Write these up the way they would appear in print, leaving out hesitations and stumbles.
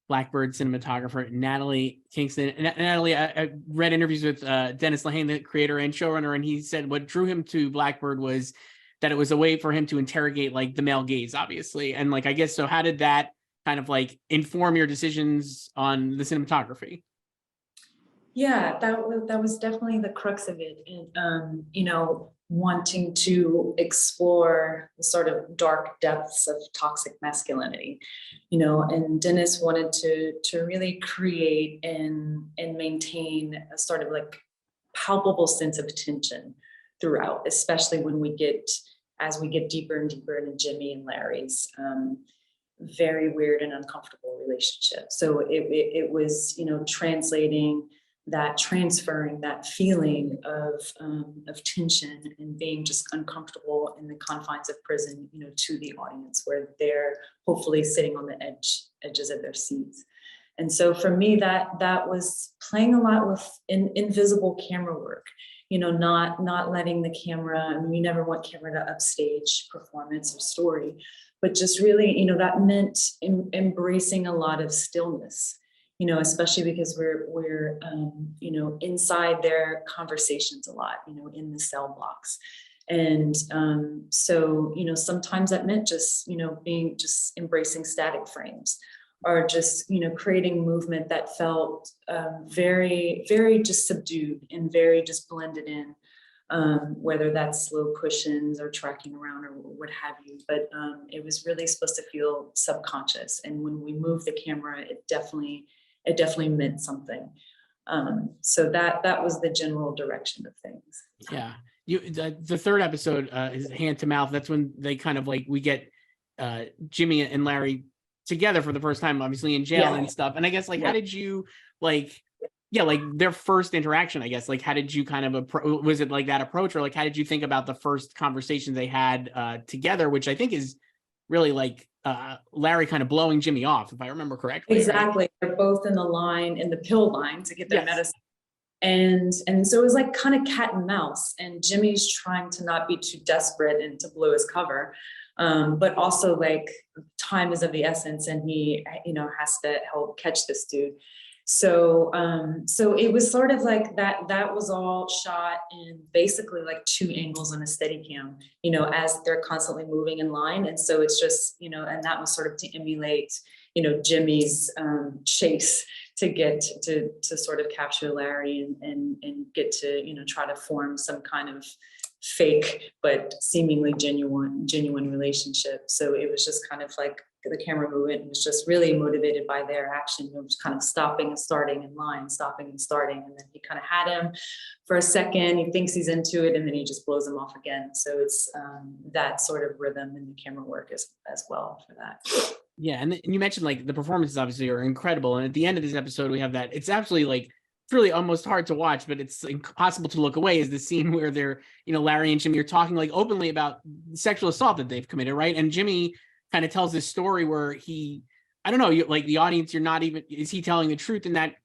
Blackbird cinematographer Natalie Kingston. And Natalie, I read interviews with Dennis Lehane, the creator and showrunner, and he said what drew him to Blackbird was that it was a way for him to interrogate like the male gaze, obviously. And like, I guess, so how did that kind of like inform your decisions on the cinematography? Yeah, that was definitely the crux of it. And, wanting to explore the sort of dark depths of toxic masculinity, and Dennis wanted to really create and maintain a sort of like palpable sense of tension throughout, especially as we get deeper and deeper into Jimmy and Larry's very weird and uncomfortable relationship. So it was, transferring that feeling of tension and being just uncomfortable in the confines of prison, to the audience where they're hopefully sitting on the edges of their seats. And so for me, that was playing a lot with invisible camera work, not letting the camera, I mean, you never want camera to upstage performance or story, but just really, that meant embracing a lot of stillness, especially because we're inside their conversations a lot, in the cell blocks. And so, sometimes that meant just, just embracing static frames, or just, creating movement that felt very, very just subdued and very just blended in, whether that's slow push-ins or tracking around or what have you. But it was really supposed to feel subconscious. And when we moved the camera, it definitely meant something. So that was the general direction of things. Yeah. The third episode is Hand to Mouth. That's when they kind of like, we get Jimmy and Larry together for the first time, obviously in jail and stuff. And I guess like, how did you like their first interaction, I guess, like, how did you kind of was it like that approach, or like, how did you think about the first conversations they had together, which I think is really like Larry kind of blowing Jimmy off, if I remember correctly. Exactly. Right? They're both in the pill line to get their medicine. And so it was like kind of cat and mouse, and Jimmy's trying to not be too desperate and to blow his cover. But also like time is of the essence, and he, has to help catch this dude. So it was sort of like that was all shot in basically like two angles on a Steadicam, as they're constantly moving in line. And so it's just, and that was sort of to emulate, Jimmy's chase to get to sort of capture Larry and get to, try to form some kind of fake but seemingly genuine relationship. So it was just kind of like the camera movement was just really motivated by their action. It was kind of stopping and starting in line, stopping and starting, and then he kind of had him for a second. He thinks he's into it, and then he just blows him off again. So it's that sort of rhythm in the camera work as well for that. Yeah, and you mentioned like the performances obviously are incredible, and at the end of this episode we have that. It's absolutely like, it's really almost hard to watch, but it's impossible to look away, is the scene where they're, Larry and Jimmy are talking like openly about sexual assault that they've committed, right? And Jimmy kind of tells this story where I don't know, like the audience, is he telling the truth in that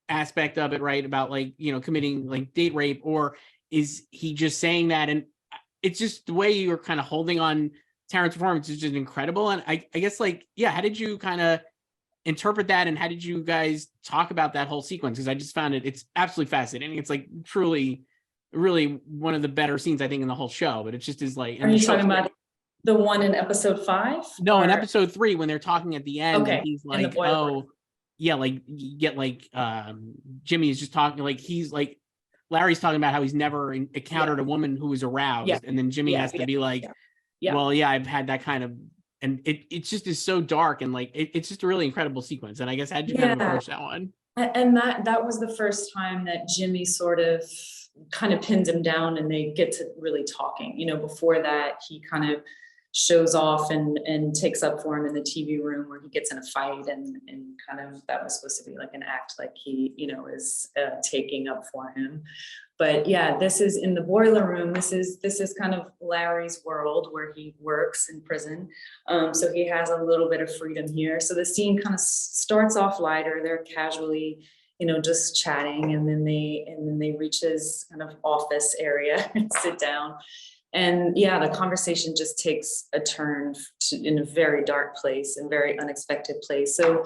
aspect of it, right? About like, committing like date rape, or is he just saying that? And it's just the way you're kind of holding on Taron's performance is just incredible. And I guess like, yeah, how did you kind of interpret that, and how did you guys talk about that whole sequence? Because I just found it's absolutely fascinating. It's like truly, really one of the better scenes I think in the whole show. But it just is like. Are you talking about the one in episode 5? No, in episode 3 when they're talking at the end, and he's like, "Oh, yeah, like you get like Jimmy is just talking like he's like Larry's talking about how he's never encountered a woman who was aroused, and then Jimmy has to be like, well, yeah, I've had that kind of." And it just is so dark, and like it's just a really incredible sequence. And I guess how'd you kind of approach that one? And that was the first time that Jimmy sort of kind of pins him down, and they get to really talking. Before that, he kind of shows off and takes up for him in the TV room where he gets in a fight, and kind of that was supposed to be like an act, like he is taking up for him. But yeah, this is in the boiler room. This is kind of Larry's world where he works in prison. So he has a little bit of freedom here. So the scene kind of starts off lighter. They're casually, just chatting, and then they reach his kind of office area and sit down. And yeah, the conversation just takes a turn in a very dark place and very unexpected place. So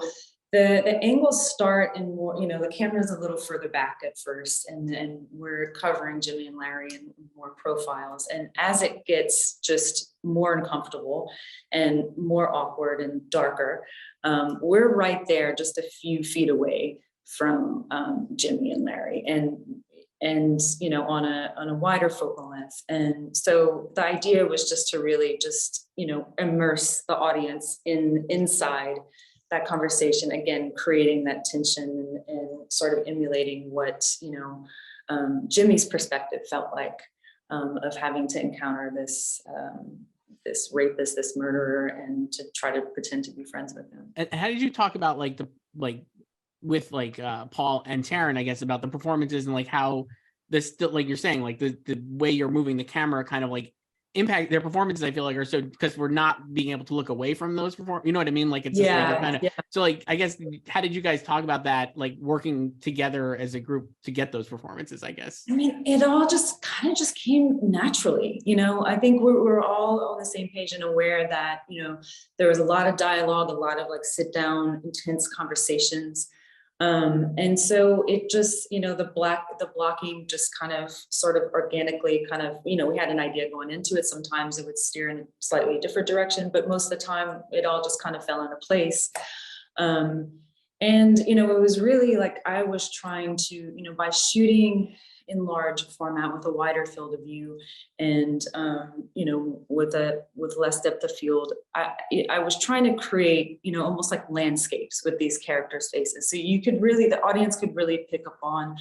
The angles start in more, the camera's a little further back at first, and then we're covering Jimmy and Larry in more profiles. And as it gets just more uncomfortable and more awkward and darker, we're right there just a few feet away from Jimmy and Larry, and on a wider focal length. And so the idea was just to really just immerse the audience inside that conversation, again, creating that tension and sort of emulating what Jimmy's perspective felt like, of having to encounter this rapist, this murderer, and to try to pretend to be friends with him. And how did you talk about with Paul and Taron, I guess, about the performances and how this, like you're saying, the way you're moving the camera kind of impact their performances? I feel are so, because we're not being able to look away from those you know what I mean? It's so I guess, how did you guys talk about that, working together as a group to get those performances, I guess? I mean, it all just kind of just came naturally. I think we're all on the same page and aware that there was a lot of dialogue, a lot of sit down intense conversations. And so it just, the blocking just kind of sort of organically we had an idea going into it. Sometimes it would steer in a slightly different direction, but most of the time it all just kind of fell into place. And, it was really I was trying to, by shooting in large format with a wider field of view and, with less depth of field, I was trying to create, almost like landscapes with these characters' faces. So the audience could really pick up on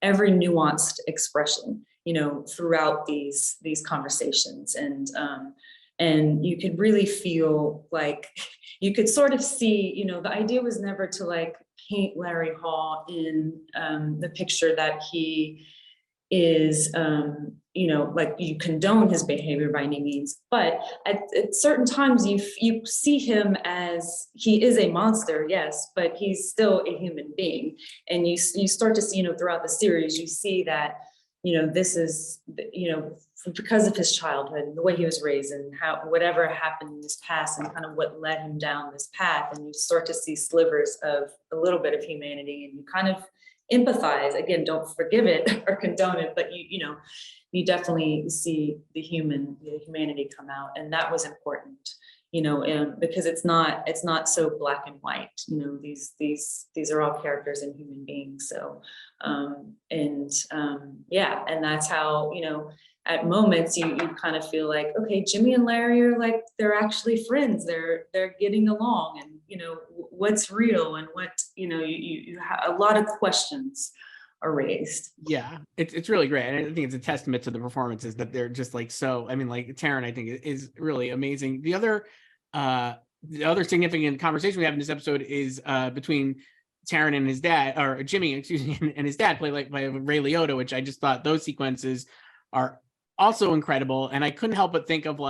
every nuanced expression, throughout these conversations. And you could really feel you could sort of see, the idea was never to paint Larry Hall in the picture that he is, you condone his behavior by any means, but at certain times you see him as he is a monster, yes, but he's still a human being. And you start to see, throughout the series, you see that, this is, because of his childhood and the way he was raised and whatever happened in his past and kind of what led him down this path. And you start to see slivers of a little bit of humanity, and you kind of empathize. Again, don't forgive it or condone it, but you definitely see the humanity come out. And that was important, because it's not so black and white. These are all characters and human beings. So, and that's how, at moments you kind of feel okay, Jimmy and Larry are they're actually friends. They're getting along, and what's real and what, you have a lot of questions are raised. Yeah, it's really great. And I think it's a testament to the performances that they're just so, I mean, Taron, I think, is really amazing. The other significant conversation we have in this episode is between Taron and his dad, or Jimmy, excuse me, and his dad, played by Ray Liotta, which I just thought those sequences are also incredible. And I couldn't help but think of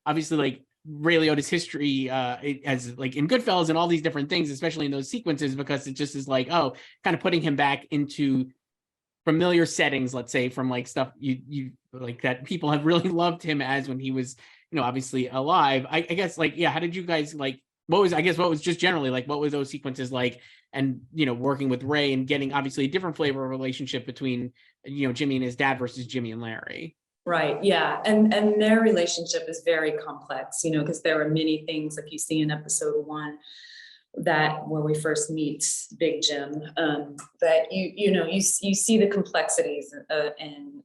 obviously Ray Liotta's history as in Goodfellas and all these different things, especially in those sequences, because it just is kind of putting him back into familiar settings, let's say, from stuff you that people have really loved him as when he was, obviously alive. I guess how did you guys what was just generally what was those sequences like? And working with Ray and getting obviously a different flavor of relationship between Jimmy and his dad versus Jimmy and Larry. Right. Yeah. And their relationship is very complex, because there are many things like you see in episode 1 where we first meet Big Jim, that you see the complexities and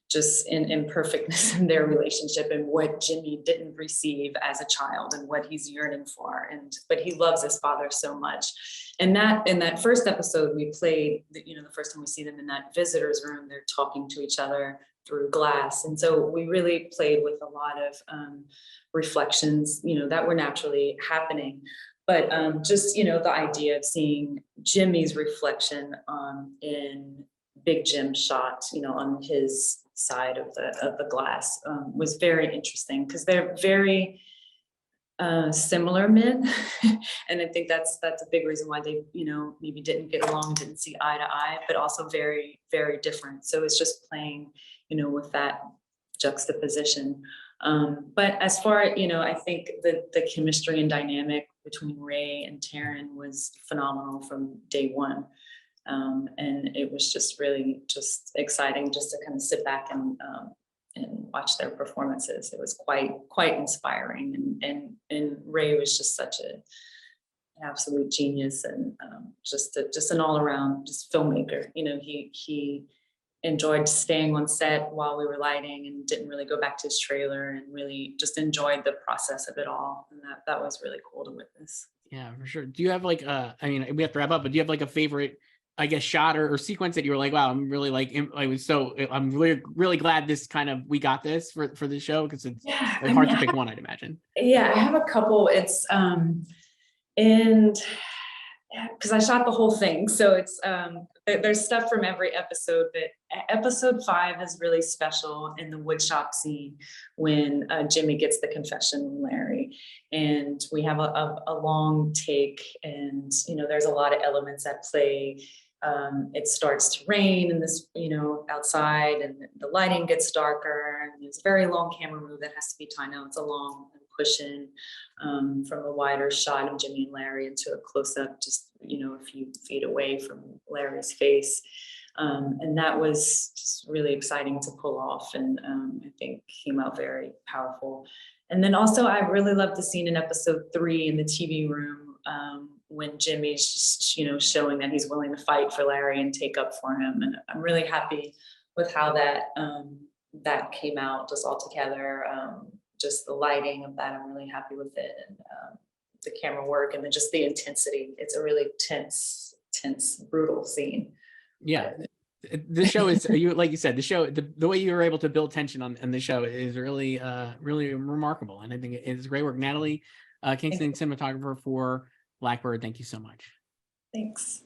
just in imperfectness in their relationship, and what Jimmy didn't receive as a child and what he's yearning for. But he loves his father so much. And in that first episode we played, the first time we see them in that visitor's room, they're talking to each other through glass. And so we really played with a lot of reflections, that were naturally happening. But just, the idea of seeing Jimmy's reflection in Big Jim's shot, on his side of the glass was very interesting, because they're very similar men. And I think that's a big reason why they, maybe didn't get along, didn't see eye to eye, but also very, very different. So it's just playing, with that juxtaposition. But as far, I think the chemistry and dynamic between Ray and Taron was phenomenal from day one. And it was just really just exciting just to kind of sit back and watch their performances. It was quite inspiring, and Ray was just such an absolute genius, and just an all around just filmmaker. You know, he enjoyed staying on set while we were lighting and didn't really go back to his trailer, and really just enjoyed the process of it all. And that was really cool to witness. Yeah, for sure. Do you have like I mean, we have to wrap up, but do you have like a favorite, I guess, shot or sequence that you were like, wow, I'm really like, I'm really glad this kind of, we got this for the show, because it's very hard to pick one, I'd imagine. Yeah, I have a couple. It's and because I shot the whole thing, so it's there's stuff from every episode, but episode 5 is really special in the woodshop scene when Jimmy gets the confession from Larry, and we have a long take, and you know, there's a lot of elements at play. It starts to rain in this, you know, outside, and the lighting gets darker, and there's a very long camera move that has to be timed out. It's a long push in from a wider shot of Jimmy and Larry into a close up, just, you know, a few feet away from Larry's face. And that was just really exciting to pull off, and I think came out very powerful. And then also, I really loved the scene in episode 3 in the TV room, when Jimmy's just, you know, showing that he's willing to fight for Larry and take up for him. And I'm really happy with how that came out just all together. Just the lighting of that, I'm really happy with it, and the camera work, and then just the intensity. It's a really tense, brutal scene. Yeah. The show is, you like you said, the show, the way you were able to build tension on the show is really really remarkable, and I think it's great work. Natalie Kingston, cinematographer for Blackbird, thank you so much. Thanks.